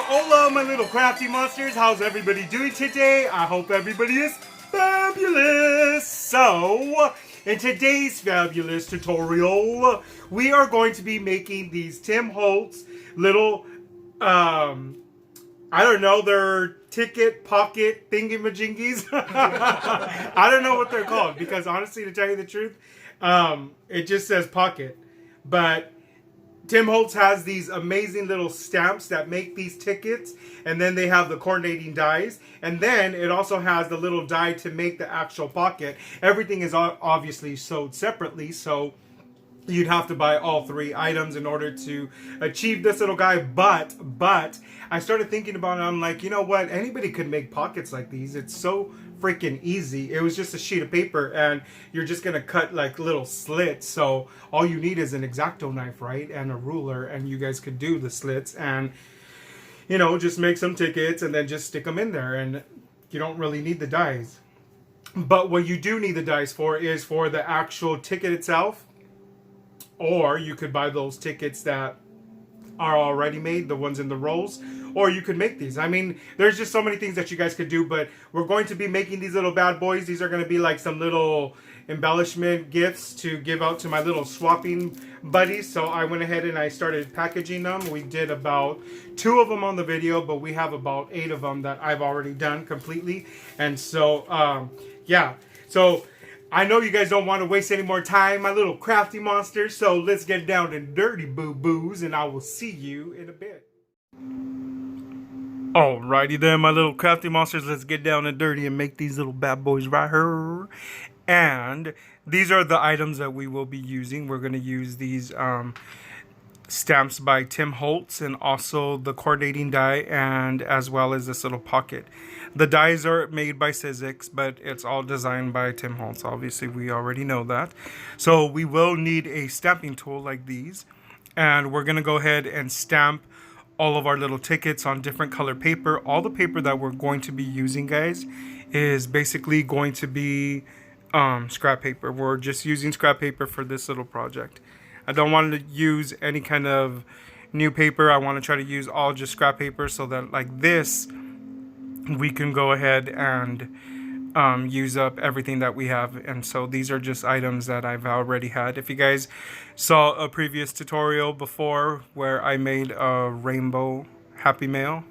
Hola, my little crafty monsters. How's everybody doing today? I hope everybody is fabulous. So, in today's fabulous tutorial, we are going to be making these Tim Holtz little, I don't know, they're ticket pocket thingy-majingies. I don't know what they're called because honestly, to tell you the truth, it just says pocket. But Tim Holtz has these amazing little stamps that make these tickets, and then they have the coordinating dies, and then it also has the little die to make the actual pocket. Everything is obviously sewed separately, so you'd have to buy all three items in order to achieve this little guy. But I started thinking about it. I'm like, you know what? Anybody could make pockets like these. It's so freaking easy. It was just a sheet of paper and you're just gonna cut like little slits. So all you need is an X-Acto knife, right? And a ruler, and you guys could do the slits and, you know, just make some tickets and then just stick them in there, and you don't really need the dies. But what you do need the dies for is for the actual ticket itself. Or you could buy those tickets that are already made, the ones in the rolls, or you could make these. I mean, there's just so many things that you guys could do, but we're going to be making these little bad boys. These are going to be like some little embellishment gifts to give out to my little swapping buddies. So I went ahead and I started packaging them. We did about 2 of them on the video, but we have about 8 of them that I've already done completely. And so, yeah. So I know you guys don't want to waste any more time, my little crafty monsters, so let's get down to dirty boo-boos, and I will see you in a bit. Alrighty then, my little crafty monsters, let's get down and dirty and make these little bad boys right here. And these are the items that we will be using. We're going to use these stamps by Tim Holtz, and also the coordinating die, and as well as this little pocket. The dies are made by Sizzix, but it's all designed by Tim Holtz. Obviously, we already know that. So we will need a stamping tool like these, and we're going to go ahead and stamp all of our little tickets on different color paper. All the paper that we're going to be using, guys, is basically going to be scrap paper. We're just using scrap paper for this little project. I don't want to use any kind of new paper. I want to try to use all just scrap paper, so that like this, we can go ahead and use up everything that we have. And so these are just items that I've already had. If you guys saw a previous tutorial before where I made a rainbow happy mail,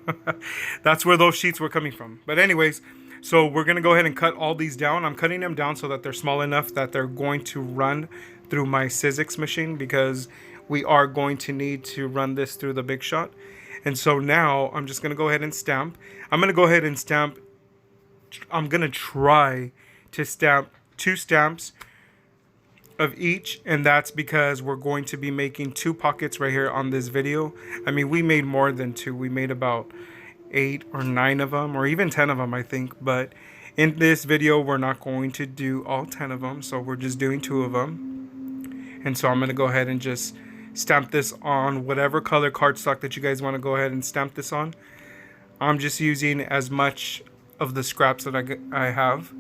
that's where those sheets were coming from. But anyways, so we're going to go ahead and cut all these down. I'm cutting them down so that they're small enough that they're going to run through my Sizzix machine, because we are going to need to run this through the Big Shot. And so now I'm just going to go ahead and stamp. I'm going to go ahead and stamp. I'm going to try to stamp 2 stamps of each. And that's because we're going to be making 2 pockets right here on this video. I mean, we made more than 2. We made about 8 or 9 of them, or even 10 of them, I think. But in this video, we're not going to do all 10 of them. So we're just doing 2 of them. And so I'm going to go ahead and just stamp this on whatever color cardstock that you guys want to go ahead and stamp this on. I'm just using as much of the scraps that I have,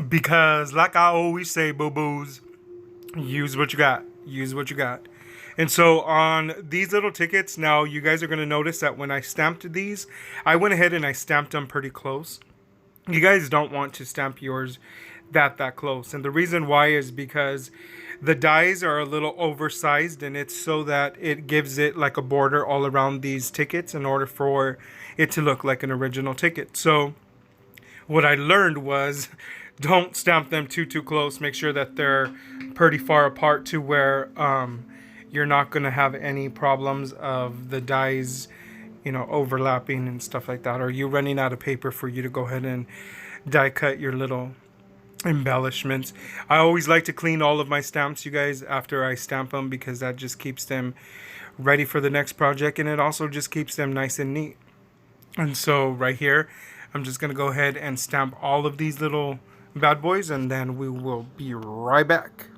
because like I always say, boo-boos, use what you got. Use what you got. And so on these little tickets, now you guys are going to notice that when I stamped these, I went ahead and I stamped them pretty close. You guys don't want to stamp yours that close. And the reason why is because the dies are a little oversized, and it's so that it gives it like a border all around these tickets in order for it to look like an original ticket. So what I learned was, don't stamp them too close. Make sure that they're pretty far apart to where you're not going to have any problems of the dies, you know, overlapping and stuff like that, or you running out of paper for you to go ahead and die cut your little embellishments. I always like to clean all of my stamps, you guys, after I stamp them, because that just keeps them ready for the next project, and it also just keeps them nice and neat. And so right here, I'm just going to go ahead and stamp all of these little bad boys, and then we will be right back.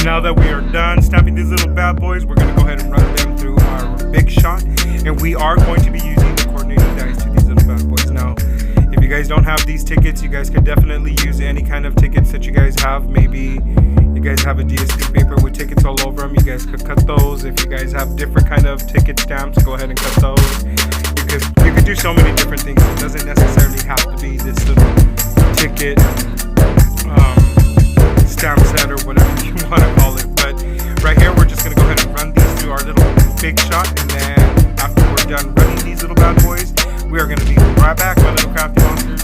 Now that we are done stamping these little bad boys, we're going to go ahead and run them through our big shot. And we are going to be using the coordinating dies to these little bad boys. Now, if you guys don't have these tickets, you guys could definitely use any kind of tickets that you guys have. Maybe you guys have a DSP paper with tickets all over them. You guys could cut those. If you guys have different kind of ticket stamps, go ahead and cut those. You could do so many different things. It doesn't necessarily have to be this little ticket stamp set or whatever you want to call it. But right here, we're just going to go ahead and run these through our little big shot. And then after we're done running these little bad boys, we are going to be right back, my little crafty monsters.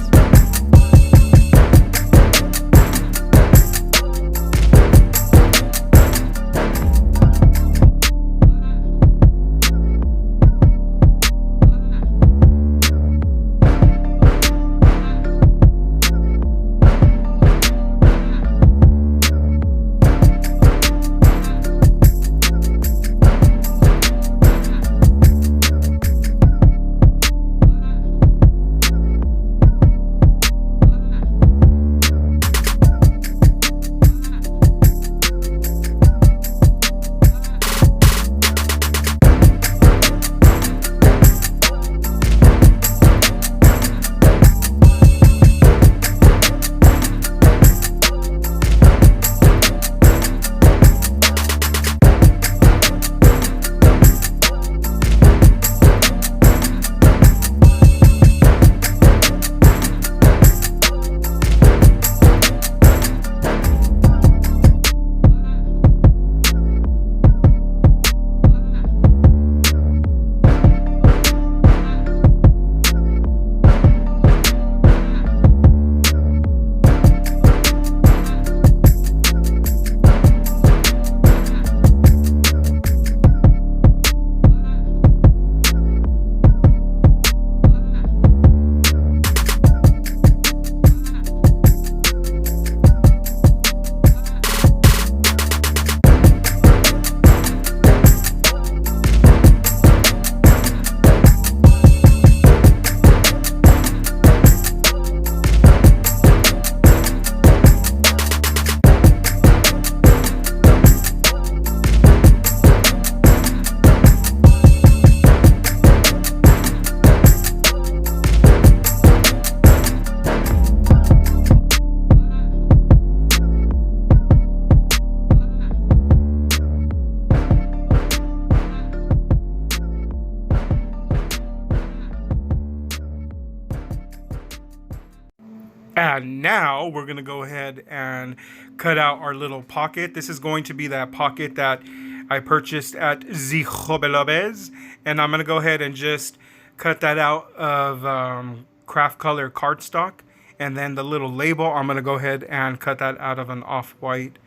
And now we're going to go ahead and cut out our little pocket. This is going to be that pocket that I purchased at the Hobelobes. And I'm going to go ahead and just cut that out of craft color cardstock. And then the little label, I'm going to go ahead and cut that out of an off-white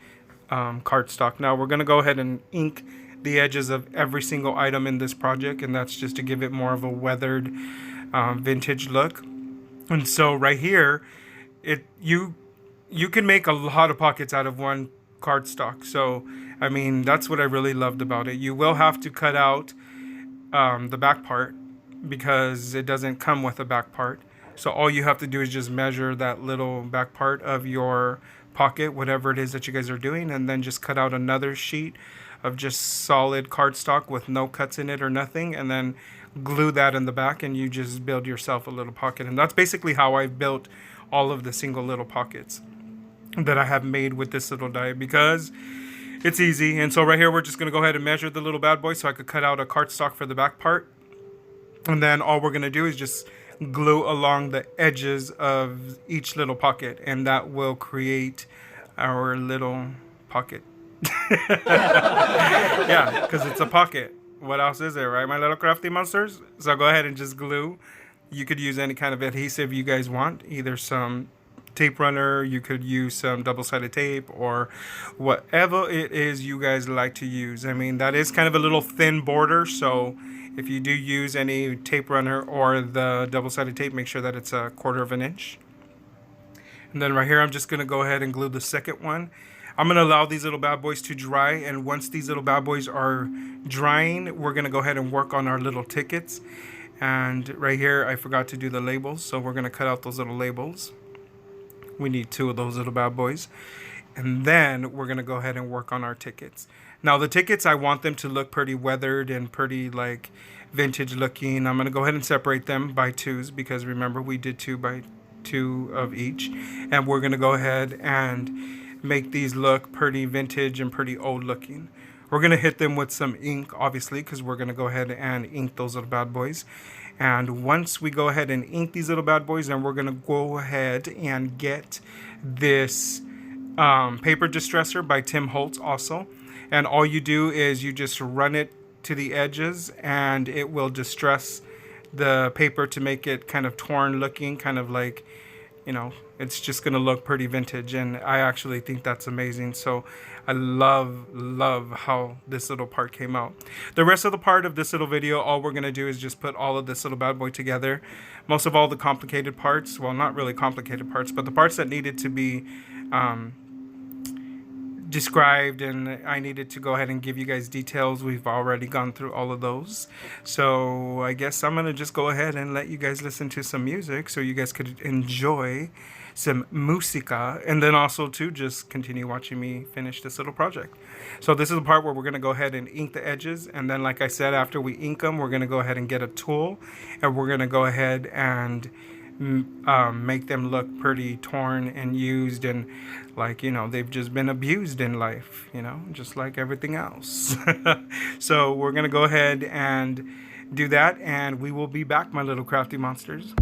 cardstock. Now we're going to go ahead and ink the edges of every single item in this project. And that's just to give it more of a weathered vintage look. And so right here, you can make a lot of pockets out of one cardstock. So I mean, that's what I really loved about it. You will have to cut out the back part because it doesn't come with a back part. So all you have to do is just measure that little back part of your pocket, whatever it is that you guys are doing, and then just cut out another sheet of just solid cardstock with no cuts in it or nothing, and then glue that in the back, and you just build yourself a little pocket. And that's basically how I built all of the single little pockets that I have made with this little die, because it's easy. And so right here, we're just going to go ahead and measure the little bad boy so I could cut out a cardstock for the back part. And then all we're going to do is just glue along the edges of each little pocket, and that will create our little pocket. Yeah, because it's a pocket. What else is there, right, my little crafty monsters? So go ahead and just glue. You could use any kind of adhesive you guys want, either some tape runner, you could use some double-sided tape, or whatever it is you guys like to use. I mean, that is kind of a little thin border, so if you do use any tape runner or the double-sided tape, make sure that it's 1/4 of an inch. And then right here, I'm just going to go ahead and glue the second one. I'm going to allow these little bad boys to dry, and once these little bad boys are drying, we're going to go ahead and work on our little tickets. And right here, I forgot to do the labels, so we're going to cut out those little labels. We need 2 of those little bad boys. And then we're going to go ahead and work on our tickets. Now the tickets, I want them to look pretty weathered and pretty like vintage looking. I'm going to go ahead and separate them by twos because remember we did 2 by 2 of each. And we're going to go ahead and make these look pretty vintage and pretty old looking. We're going to hit them with some ink, obviously, because we're going to go ahead and ink those little bad boys. And once we go ahead and ink these little bad boys, then we're going to go ahead and get this paper distresser by Tim Holtz also. And all you do is you just run it to the edges and it will distress the paper to make it kind of torn looking, kind of like, you know, it's just going to look pretty vintage. And I actually think that's amazing. So I love how this little part came out. The rest of the part of this little video, all we're going to do is just put all of this little bad boy together. Most of all the complicated parts, well, not really complicated parts, but the parts that needed to be described and I needed to go ahead and give you guys details. We've already gone through all of those. So I guess I'm going to just go ahead and let you guys listen to some music so you guys could enjoy some musica and then also to just continue watching me finish this little project. So this is the part where we're going to go ahead and ink the edges, and then like I said, after we ink them, we're going to go ahead and get a tool and we're going to go ahead and make them look pretty torn and used and like, you know, they've just been abused in life, you know, just like everything else. So we're gonna go ahead and do that, and we will be back, my little crafty monsters.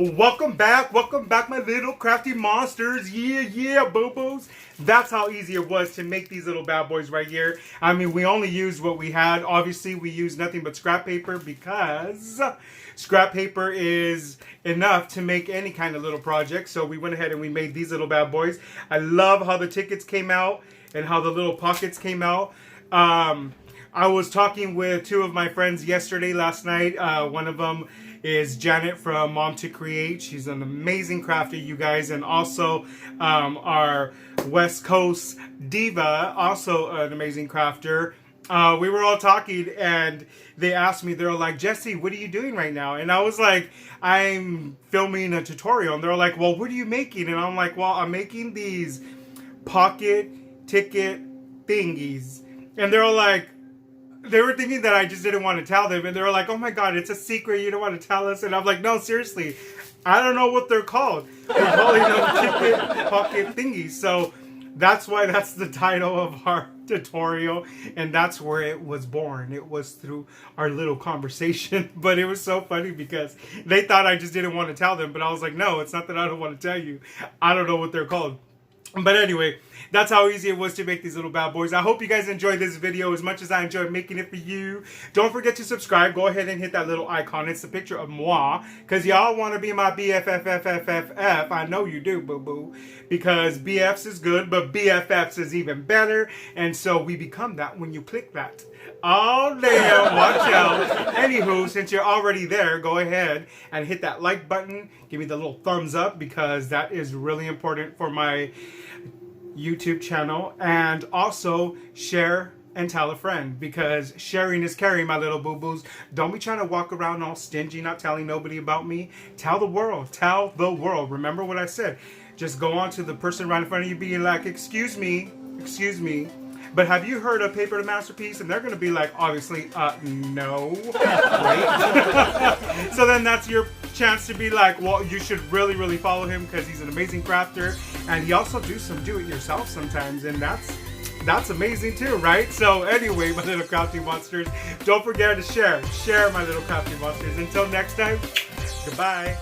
Welcome back, my little crafty monsters. Yeah, boo-boos. That's how easy it was to make these little bad boys right here. I mean, we only used what we had. Obviously, we used nothing but scrap paper because scrap paper is enough to make any kind of little project. So we went ahead and we made these little bad boys. I love how the tickets came out and how the little pockets came out. I was talking with two of my friends last night. One of them is Janet from Mom to Create. She's an amazing crafter, you guys. And also our West Coast diva, also an amazing crafter. We were all talking and they asked me, they're like, Jesse, what are you doing right now? And I was like, I'm filming a tutorial. And they're like, well, what are you making? And I'm like, well, I'm making these pocket ticket thingies. And they're like, they were thinking that I just didn't want to tell them. And they were like, oh my God, it's a secret. You don't want to tell us. And I'm like, no, seriously. I don't know what they're called. They're calling them ticket pocket thingies. So that's why that's the title of our tutorial. And that's where it was born. It was through our little conversation. But it was so funny because they thought I just didn't want to tell them. But I was like, no, it's not that I don't want to tell you. I don't know what they're called. But anyway, that's how easy it was to make these little bad boys. I hope you guys enjoyed this video as much as I enjoyed making it for you. Don't forget to subscribe. Go ahead and hit that little icon. It's the picture of moi. Because y'all want to be my BFFFFFF. I know you do, boo-boo. Because BFs is good, but BFFs is even better. And so we become that when you click that. Oh, damn. Watch out. Anywho, since you're already there, go ahead and hit that like button. Give me the little thumbs up because that is really important for my YouTube channel. And also share and tell a friend because sharing is caring, my little boo-boos. Don't be trying to walk around all stingy, not telling nobody about me. Tell the world. Tell the world. Remember what I said. Just go on to the person right in front of you being like, excuse me. But have you heard of Paper to Masterpiece? And they're going to be like, obviously, no. Right? So then that's your chance to be like, well, you should really follow him because he's an amazing crafter. And he also do some do-it-yourself sometimes. And that's amazing too, right? So anyway, my little crafty monsters, don't forget to share. Share, my little crafty monsters. Until next time, goodbye.